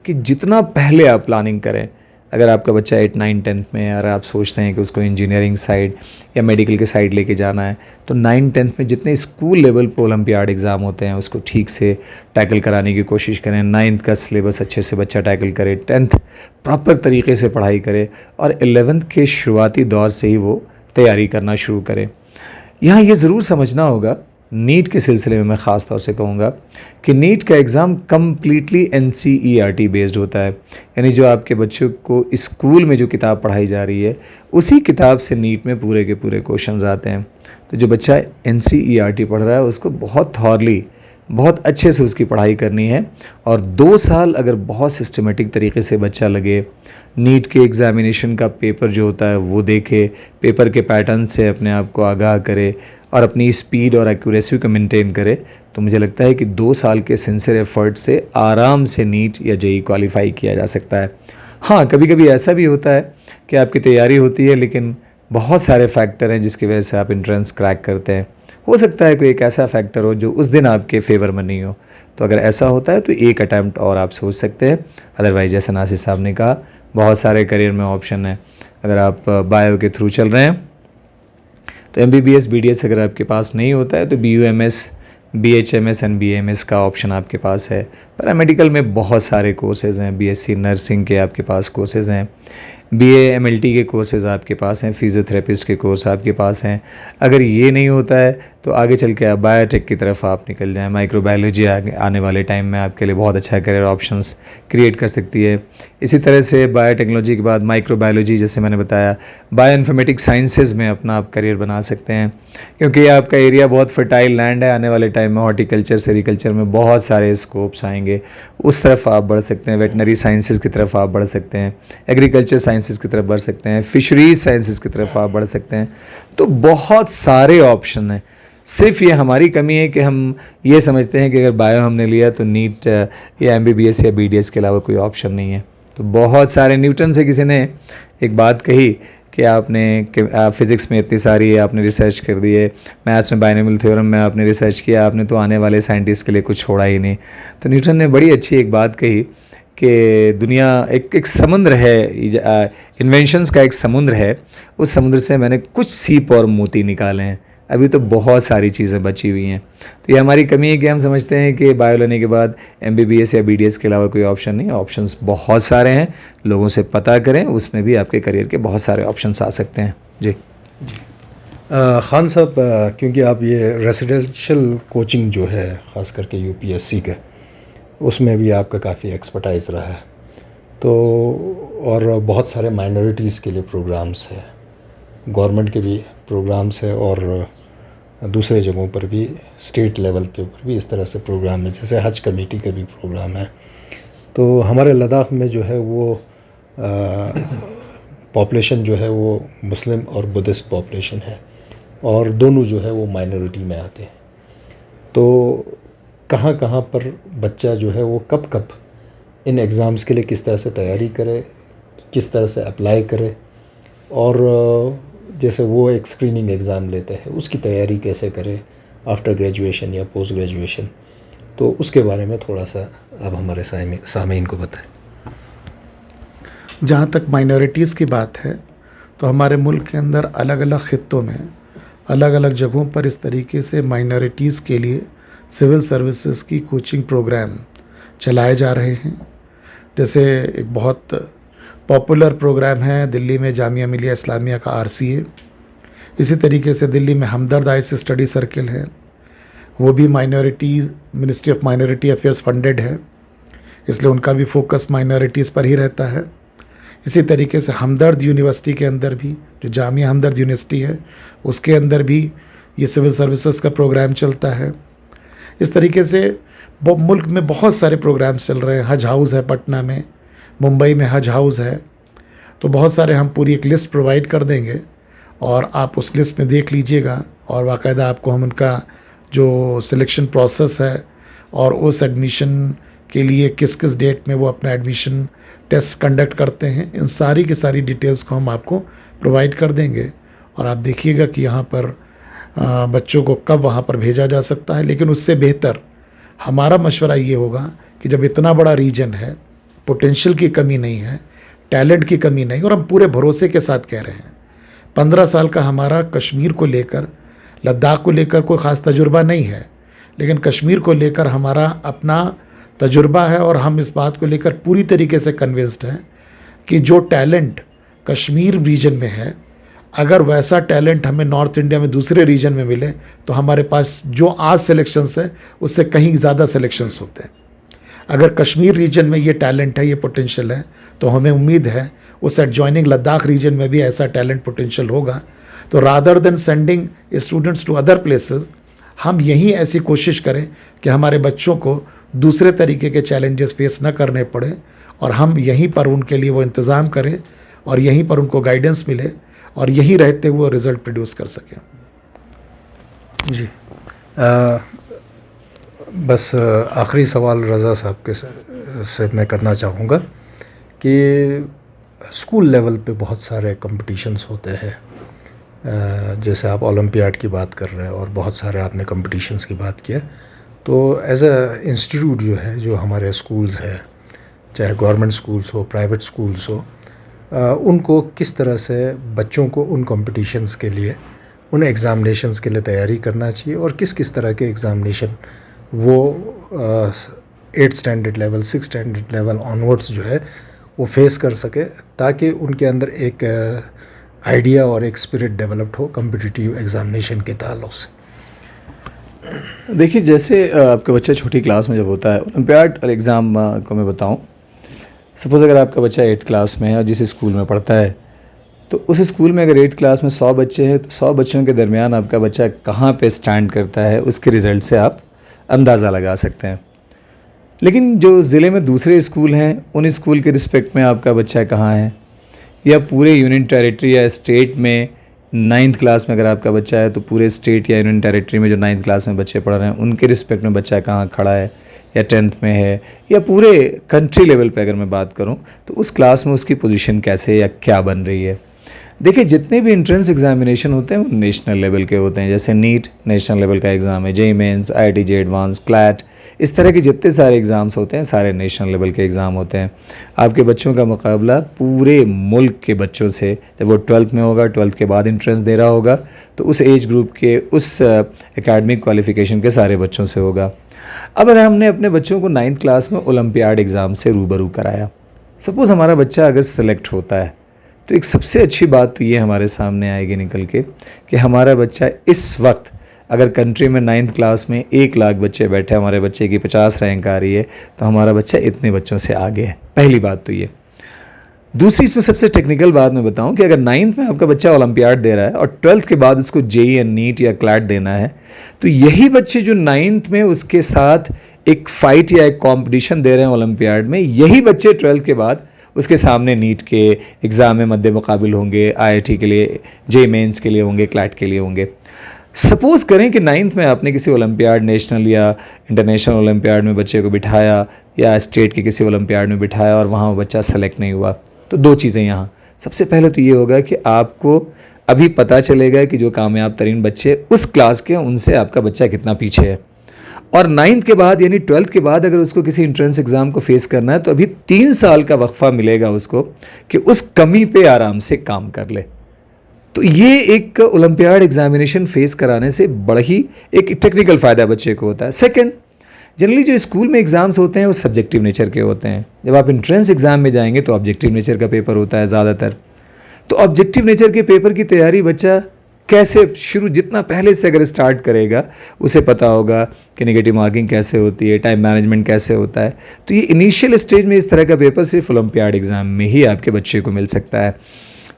कि जितना पहले आप प्लानिंग करें, अगर आपका बच्चा 8, 9, 10th में है और आप सोचते हैं कि उसको इंजीनियरिंग साइड या मेडिकल के साइड लेके जाना है, तो 9, 10th में जितने स्कूल लेवल पर ओलंपियाड एग्ज़ाम होते हैं उसको ठीक से टैकल कराने की कोशिश करें। 9th का सिलेबस अच्छे से बच्चा टैकल करे, 10th प्रॉपर तरीके से पढ़ाई करे और 11th के शुरुआती दौर से ही वो तैयारी करना शुरू करे। यहाँ ये ज़रूर समझना होगा, नीट के सिलसिले में मैं ख़ास तौर से कहूँगा कि नीट का एग्ज़ाम कम्प्लीटली एनसीईआरटी बेस्ड होता है। यानी जो आपके बच्चों को स्कूल में जो किताब पढ़ाई जा रही है उसी किताब से नीट में पूरे के पूरे क्वेश्चंस आते हैं। तो जो बच्चा एनसीईआरटी पढ़ रहा है उसको बहुत थॉरली, बहुत अच्छे से उसकी पढ़ाई करनी है और 2 साल अगर बहुत सिस्टमेटिक तरीके से बच्चा लगे, नीट के एग्ज़ामिनेशन का पेपर जो होता है वो देखे, पेपर के पैटर्न से अपने आप को आगाह करे और अपनी स्पीड और एक्यूरेसी को मेंटेन करे, तो मुझे लगता है कि 2 साल के सिंसियर एफर्ट से आराम से नीट या जेईई क्वालिफाई किया जा सकता है। हाँ कभी कभी ऐसा भी होता है कि आपकी तैयारी होती है लेकिन बहुत सारे फैक्टर हैं जिसकी वजह से आप एंट्रेंस क्रैक करते हैं। हो सकता है कोई एक ऐसा फैक्टर हो जो उस दिन आपके फेवर में नहीं हो, तो अगर ऐसा होता है तो 1 अटैम्प्ट और आप सोच सकते हैं। अदरवाइज जैसे नासिर साहब ने कहा बहुत सारे करियर में ऑप्शन है। अगर आप बायो के थ्रू चल रहे हैं तो MBBS BDS अगर आपके पास नहीं होता है तो BUMS BHMS एंड BAMS का ऑप्शन आपके पास है। पैरामेडिकल में बहुत सारे कोर्सेज़ हैं, बीएससी नर्सिंग के आपके पास कोर्सेज़ हैं, बीए एमएलटी के कोर्सेज़ आपके पास हैं, फिजियोथेरेपिस्ट के कोर्स आपके पास हैं। अगर ये नहीं होता है तो आगे चल के आप बायोटेक की तरफ आप निकल जाएं। माइक्रोबायोलॉजी आने वाले टाइम में आपके लिए बहुत अच्छा करियर ऑप्शंस क्रिएट कर सकती है। इसी तरह से बायोटेक्नोलॉजी के बाद माइक्रोबायोलॉजी, जैसे मैंने बताया, बायो इन्फॉर्मेटिक्स साइंसेज़ में अपना आप करियर बना सकते हैं, क्योंकि आपका एरिया बहुत फर्टाइल लैंड है। आने वाले टाइम में हॉर्टिकल्चर, सेरिकल्चर में बहुत सारे स्कोप्स आएंगे, उस तरफ आप बढ़ सकते हैं। वेटनरी साइंसेज़ की तरफ आप बढ़ सकते हैं, एग्रीकल्चर साइंसेज़ की तरफ बढ़ सकते हैं, फिशरीज साइंसेज़ की तरफ आप बढ़ सकते हैं। तो बहुत सारे ऑप्शन हैं। सिर्फ ये हमारी कमी है कि हम ये समझते हैं कि अगर बायो हमने लिया तो नीट या एमबीबीएस या बीडीएस के अलावा कोई ऑप्शन नहीं है। तो बहुत सारे, न्यूटन से किसी ने एक बात कही कि आपने फिज़िक्स में इतनी सारी आपने रिसर्च कर दी है, मैथ्स में बाइनोमियल थ्योरम में आपने रिसर्च किया, आपने तो आने वाले साइंटिस्ट के लिए कुछ छोड़ा ही नहीं। तो न्यूटन ने बड़ी अच्छी एक बात कही कि दुनिया एक समुद्र है, इन्वेंशंस का एक समुद्र है, उस समुद्र से मैंने कुछ सीप और मोती निकाले हैं, अभी तो बहुत सारी चीज़ें बची हुई हैं। तो ये हमारी कमी है कि हम समझते हैं कि बायो लेने के बाद एमबीबीएस या बीडीएस के अलावा कोई ऑप्शन नहीं है। ऑप्शंस बहुत सारे हैं, लोगों से पता करें, उसमें भी आपके करियर के बहुत सारे ऑप्शंस आ सकते हैं। जी खान साहब, क्योंकि आप ये रेसिडेंशियल कोचिंग जो है ख़ास करके यूपीएससी के, उसमें भी आपका काफ़ी एक्सपर्टाइज रहा है, तो और बहुत सारे माइनॉरिटीज़ के लिए प्रोग्राम्स हैं, गवर्नमेंट के भी प्रोग्राम्स है और दूसरे जगहों पर भी, स्टेट लेवल के ऊपर भी इस तरह से प्रोग्राम है, जैसे हज कमेटी का भी प्रोग्राम है। तो हमारे लद्दाख में जो है वो पॉपुलेशन जो है वो मुस्लिम और बुद्धिस्ट पॉपुलेशन है, और दोनों जो है वो माइनॉरिटी में आते हैं। तो कहाँ कहाँ पर बच्चा जो है वो कब कब इन एग्ज़ाम्स के लिए किस तरह से तैयारी करे, किस तरह से अप्लाई करे, और जैसे वो एक स्क्रीनिंग एग्ज़ाम लेते हैं उसकी तैयारी कैसे करे आफ्टर ग्रेजुएशन या पोस्ट ग्रेजुएशन, तो उसके बारे में थोड़ा सा अब हमारे सामीन को बताएं। जहाँ तक माइनॉरिटीज़ की बात है, तो हमारे मुल्क के अंदर अलग अलग खित्तों में अलग अलग जगहों पर इस तरीके से माइनॉरिटीज़ के लिए सिविल सर्विसेज की कोचिंग प्रोग्राम चलाए जा रहे हैं। जैसे एक बहुत पॉपुलर प्रोग्राम है दिल्ली में जामिया मिलिया इस्लामिया का आरसीए। इसी तरीके से दिल्ली में हमदर्द आइस स्टडी सर्किल है, वो भी minorities, ministry of minority affairs funded है, इसलिए उनका भी फोकस माइनॉरिटीज़ पर ही रहता है। इसी तरीके से हमदर्द यूनिवर्सिटी के अंदर भी, जो जामिया हमदर्द यूनिवर्सिटी है, उसके अंदर भी ये सिविल सर्विसेज का प्रोग्राम चलता है। इस तरीके से मुल्क में बहुत सारे प्रोग्राम्स चल रहे हैं। हज हाउस है पटना में, मुंबई में हज हाउस है, तो बहुत सारे, हम पूरी एक लिस्ट प्रोवाइड कर देंगे और आप उस लिस्ट में देख लीजिएगा, और बाकायदा आपको हम उनका जो सिलेक्शन प्रोसेस है और उस एडमिशन के लिए किस किस डेट में वो अपना एडमिशन टेस्ट कंडक्ट करते हैं, इन सारी की सारी डिटेल्स को हम आपको प्रोवाइड कर देंगे। और आप देखिएगा कि यहाँ पर बच्चों को कब वहाँ पर भेजा जा सकता है। लेकिन उससे बेहतर हमारा मशवरा ये होगा कि जब इतना बड़ा रीजन है, पोटेंशियल की कमी नहीं है, टैलेंट की कमी नहीं, और हम पूरे भरोसे के साथ कह रहे हैं, 15 साल का हमारा कश्मीर को लेकर, लद्दाख को लेकर कोई ख़ास तजुर्बा नहीं है, लेकिन कश्मीर को लेकर हमारा अपना तजुर्बा है, और हम इस बात को लेकर पूरी तरीके से कन्विंस्ड हैं कि जो टैलेंट कश्मीर रीजन में है, अगर वैसा टैलेंट हमें नॉर्थ इंडिया में दूसरे रीजन में मिले तो हमारे पास जो आज सिलेक्शंस है उससे कहीं ज़्यादा सिलेक्शंस होते हैं। अगर कश्मीर रीजन में ये टैलेंट है, ये पोटेंशियल है, तो हमें उम्मीद है उस एडजॉइनिंग लद्दाख रीजन में भी ऐसा टैलेंट पोटेंशियल होगा। तो rather than sending students to other places, हम यहीं ऐसी कोशिश करें कि हमारे बच्चों को दूसरे तरीके के चैलेंजेस फेस न करने पड़े, और हम यहीं पर उनके लिए वो इंतज़ाम करें और यहीं पर उनको गाइडेंस मिले और यहीं रहते हुए रिज़ल्ट प्रोड्यूस कर सकें। जी, बस आखिरी सवाल रज़ा साहब के से मैं करना चाहूँगा कि स्कूल लेवल पे बहुत सारे कंपटीशंस होते हैं, जैसे आप ओलंपियाड की बात कर रहे हैं और बहुत सारे आपने कंपटीशंस की बात किया, तो एज अ इंस्टीट्यूट जो है, जो हमारे स्कूल्स हैं, चाहे गवर्नमेंट स्कूल्स हो, प्राइवेट स्कूल्स हो, उनको किस तरह से बच्चों को उन कंपटीशंस के लिए, उन एग्ज़ामिनेशंस के लिए तैयारी करना चाहिए, और किस किस तरह के एग्ज़ामिनेशन वो 8 standard level 6 standard level onwards जो है वो फेस कर सके, ताकि उनके अंदर एक आइडिया और एक स्पिरिट डेवलप्ड हो कम्पिटिटिव एग्जामिनेशन के ताल्लुक से। देखिए, जैसे आपका बच्चा छोटी क्लास में जब होता है, ओलंपियाड एग्ज़ाम को मैं बताऊं, सपोज़ अगर आपका बच्चा 8th क्लास में है और जिस स्कूल में पढ़ता है, तो उस स्कूल में अगर 8th क्लास में 100 बच्चे हैं, तो 100 बच्चों के दरमियान आपका बच्चा कहाँ पे स्टैंड करता है, उसके रिज़ल्ट से आप अंदाज़ा लगा सकते हैं। लेकिन जो ज़िले में दूसरे स्कूल हैं, उन स्कूल के रिस्पेक्ट में आपका बच्चा कहाँ है, या पूरे यूनियन टेरिटरी या स्टेट में 9th क्लास में अगर आपका बच्चा है, तो पूरे स्टेट या यूनियन टेरिटरी में जो 9th क्लास में बच्चे पढ़ रहे हैं, उनके रिस्पेक्ट में बच्चा कहाँ खड़ा है, या 10th में है, या पूरे कंट्री लेवल पे अगर मैं बात करूं, तो उस क्लास में उसकी पोजीशन कैसे या क्या बन रही है। देखिए, जितने भी एंट्रेंस एग्जामिनेशन होते हैं वो नेशनल लेवल के होते हैं। जैसे नीट नेशनल लेवल का एग्ज़ाम है, JEE mains, IIT advance, CLAT, इस तरह के जितने सारे एग्ज़ाम्स होते हैं सारे नेशनल लेवल के एग्ज़ाम होते हैं। आपके बच्चों का मुकाबला पूरे मुल्क के बच्चों से, जब वो 12th में होगा, 12th के बाद एंट्रेंस दे रहा होगा, तो उस एज ग्रुप के, उस एकेडमिक क्वालिफ़िकेशन के सारे बच्चों से होगा। अब अगर हमने अपने बच्चों को 9th क्लास में ओलंपियाड एग्ज़ाम से रूबरू कराया, सपोज़ हमारा बच्चा अगर सेलेक्ट होता है, तो एक सबसे अच्छी बात तो ये हमारे सामने आएगी निकल के कि हमारा बच्चा इस वक्त अगर कंट्री में 9th क्लास में 1 लाख बच्चे बैठे, हमारे बच्चे की 50 रैंक आ रही है, तो हमारा बच्चा इतने बच्चों से आगे है। पहली बात तो ये। दूसरी इसमें सबसे टेक्निकल बात मैं बताऊं कि अगर 9th में आपका बच्चा ओलंपियाड दे रहा है और 12th के बाद उसको जेईई या नीट या क्लैट देना है, तो यही बच्चे जो 9th में उसके साथ एक फ़ाइट या एक कॉम्पिटिशन दे रहे हैं ओलंपियाड में, यही बच्चे 12th के बाद उसके सामने नीट के एग्ज़ाम में मद्दे मुकाबिल होंगे, IIT के लिए, जेईई मेंस के लिए होंगे, क्लैट के लिए होंगे। सपोज़ करें कि 9th में आपने किसी ओलंपियाड, नेशनल या इंटरनेशनल ओलंपियाड में बच्चे को बिठाया, या स्टेट के किसी ओलंपियाड में बिठाया और वहाँ वो बच्चा सेलेक्ट नहीं हुआ, तो 2 चीज़ें यहाँ। सबसे पहले तो ये होगा कि आपको अभी पता चलेगा कि जो कामयाब तरीन बच्चे उस क्लास के हैं, उनसे आपका बच्चा कितना पीछे है। और 9th के बाद यानी 12th के बाद अगर उसको किसी एंट्रेंस एग्ज़ाम को फेस करना है, तो अभी 3 साल का वक्फा मिलेगा उसको कि उस कमी पे आराम से काम कर ले। तो ये एक ओलंपियाड एग्जामिनेशन फेस कराने से बड़ा ही एक टेक्निकल फ़ायदा बच्चे को होता है। सेकंड, जनरली जो स्कूल में एग्ज़ाम्स होते हैं वो सब्जेक्टिव नेचर के होते हैं। जब आप एंट्रेंस एग्ज़ाम में जाएंगे तो ऑब्जेक्टिव नेचर का पेपर होता है ज़्यादातर। तो ऑब्जेक्टिव नेचर के पेपर की तैयारी बच्चा कैसे शुरू, जितना पहले से अगर स्टार्ट करेगा, उसे पता होगा कि नेगेटिव मार्किंग कैसे होती है, टाइम मैनेजमेंट कैसे होता है। तो ये इनिशियल स्टेज में इस तरह का पेपर सिर्फ ओलंपियाड एग्ज़ाम में ही आपके बच्चे को मिल सकता है।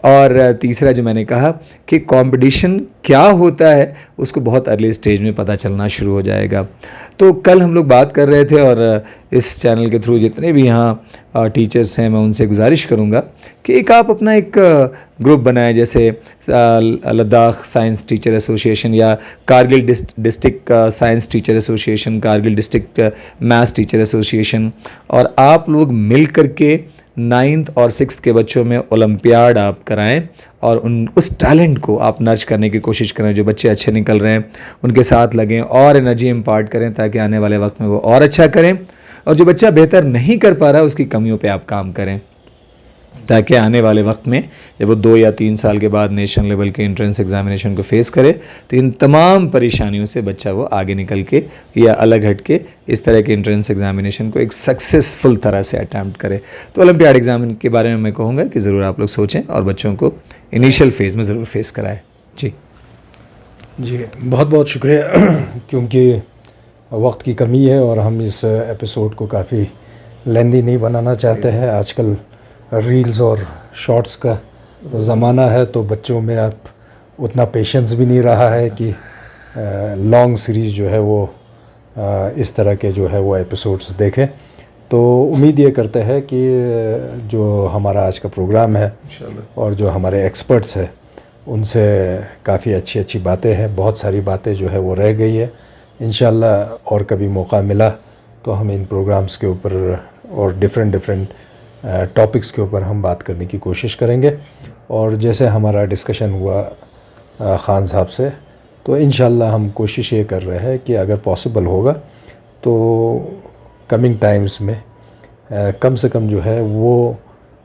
और तीसरा जो मैंने कहा कि कंपटीशन क्या होता है, उसको बहुत अर्ली स्टेज में पता चलना शुरू हो जाएगा। तो कल हम लोग बात कर रहे थे, और इस चैनल के थ्रू जितने भी यहाँ टीचर्स हैं, मैं उनसे गुजारिश करूँगा कि एक आप अपना एक ग्रुप बनाएं, जैसे लद्दाख साइंस टीचर एसोसिएशन या Kargil district science teacher association, Kargil district maths teacher association, और आप लोग मिल करके 9th और 6th के बच्चों में ओलंपियाड आप कराएं और उस टैलेंट को आप नर्च करने की कोशिश करें। जो बच्चे अच्छे निकल रहे हैं उनके साथ लगें और एनर्जी इम्पार्ट करें, ताकि आने वाले वक्त में वो और अच्छा करें। और जो बच्चा बेहतर नहीं कर पा रहा है, उसकी कमियों पे आप काम करें, ताकि आने वाले वक्त में जब वो 2 या 3 साल के बाद नेशनल लेवल के एंट्रेंस एग्जामिनेशन को फेस करे, तो इन तमाम परेशानियों से बच्चा वो आगे निकल के या अलग हट के इस तरह के एंट्रेंस एग्जामिनेशन को एक सक्सेसफुल तरह से अटैम्प्ट करे। तो ओलंपियाड एग्जाम के बारे में मैं कहूँगा कि ज़रूर आप लोग सोचें और बच्चों को इनिशियल फेज़ में ज़रूर फेस कराएं। जी बहुत बहुत शुक्रिया। क्योंकि वक्त की कमी है और हम इस एपिसोड को काफ़ी लेंदी नहीं बनाना चाहते हैं। आजकल रील्स और शॉर्ट्स का ज़माना है, तो बच्चों में अब उतना पेशेंस भी नहीं रहा है कि लॉन्ग सीरीज़ जो है वो इस तरह के जो है वो एपिसोड्स देखें। तो उम्मीद ये करते हैं कि जो हमारा आज का प्रोग्राम है और जो हमारे एक्सपर्ट्स हैं, उनसे काफ़ी अच्छी अच्छी बातें हैं, बहुत सारी बातें जो है वो रह गई है। इंशाल्लाह और कभी मौका मिला तो हम इन प्रोग्राम्स के ऊपर और डिफरेंट टॉपिक्स के ऊपर हम बात करने की कोशिश करेंगे। और जैसे हमारा डिस्कशन हुआ ख़ान साहब से, तो इंशाल्लाह हम कोशिश ये कर रहे हैं कि अगर पॉसिबल होगा तो कमिंग टाइम्स में कम से कम जो है वो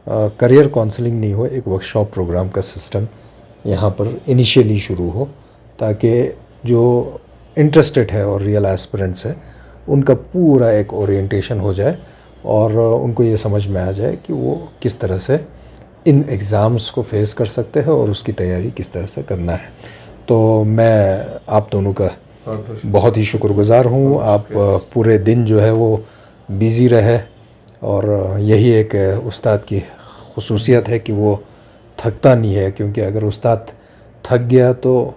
करियर काउंसलिंग नहीं हो, एक वर्कशॉप प्रोग्राम का सिस्टम यहाँ पर इनिशियली शुरू हो, ताकि जो इंटरेस्टेड है और रियल एस्पिरेंट्स है उनका पूरा एक ओरिएंटेशन हो जाए और उनको ये समझ में आ जाए कि वो किस तरह से इन एग्ज़ाम्स को फेस कर सकते हैं और उसकी तैयारी किस तरह से करना है। तो मैं आप दोनों का बहुत ही शुक्रगुज़ार हूँ। आप पूरे दिन जो है वो बिज़ी रहे और यही एक उस्ताद की खुसूसियत है कि वो थकता नहीं है, क्योंकि अगर उस्ताद थक गया तो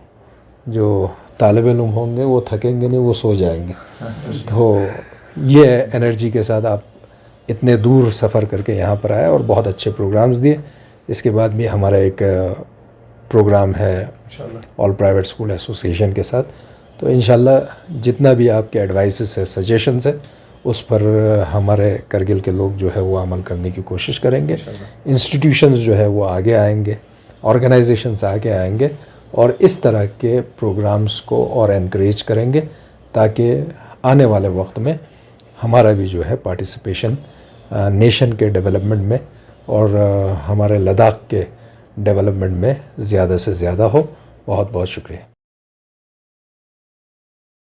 जो तालिब इल्म होंगे वो थकेंगे नहीं, वो सो जाएंगे। तो ये एनर्जी के साथ आप इतने दूर सफ़र करके यहाँ पर आए और बहुत अच्छे प्रोग्राम्स दिए। इसके बाद भी हमारा एक प्रोग्राम है ऑल प्राइवेट स्कूल एसोसिएशन के साथ, तो इंशाल्लाह जितना भी आपके एडवाइसेस है, सजेशंस है, उस पर हमारे करगिल के लोग जो है वो अमल करने की कोशिश करेंगे। इंस्टीट्यूशंस जो है वो आगे आएंगे, ऑर्गेनाइजेशंस आगे आएंगे और इस तरह के प्रोग्राम्स को और एनकरेज करेंगे ताकि आने वाले वक्त में हमारा भी जो है पार्टिसिपेशन नेशन के डेवलपमेंट में और हमारे लद्दाख के डेवलपमेंट में ज़्यादा से ज़्यादा हो। बहुत बहुत शुक्रिया।